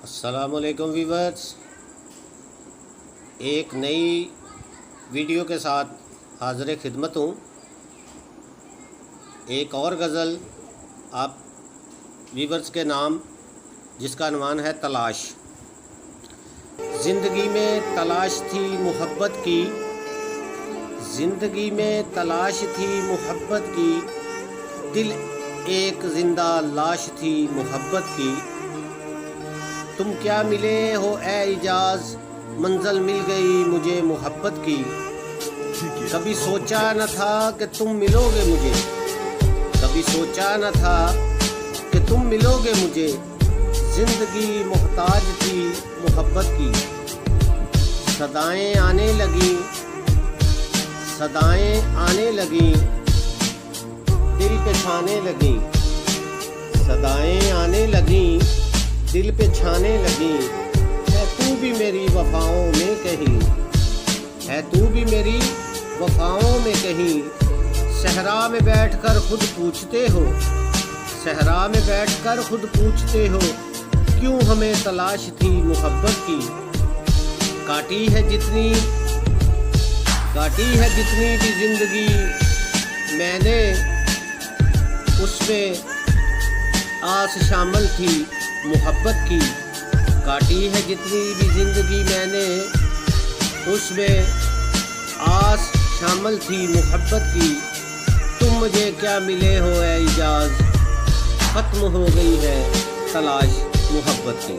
अस्सलामुअलैकुम वीवर्स, एक नई वीडियो के साथ हाज़िर खिदमत हूँ। एक और गज़ल आप वीवर्स के नाम, जिसका अनवान है तलाश। ज़िंदगी में तलाश थी मोहब्बत की, ज़िंदगी में तलाश थी मोहब्बत की, दिल एक ज़िंदा लाश थी मोहब्बत की। तुम क्या मिले हो ए इजाज़, मंज़िल मिल गई मुझे मोहब्बत की। कभी सोचा न था कि तुम मिलोगे मुझे, कभी सोचा न था कि तुम मिलोगे मुझे। ज़िंदगी मोहताज थी मोहब्बत की। सदाएं आने लगी, सदाएं आने लगी, दिल पे छाने लगी। सदाएं आने लगी, दिल पे छाने लगी। है तू भी मेरी वफ़ाओं में कहीं, है तू भी मेरी वफ़ाओं में कहीं। सहरा में बैठकर खुद पूछते हो, सहरा में बैठकर खुद पूछते हो, क्यों हमें तलाश थी मोहब्बत की। काटी है जितनी भी ज़िंदगी मैंने, उसमें आस शामिल थी मोहब्बत की। काटी है जितनी भी ज़िंदगी मैंने, उसमें आस शामिल थी मोहब्बत की। तुम मुझे क्या मिले हो ए इजाज़, ख़त्म हो गई है तलाश मोहब्बत की।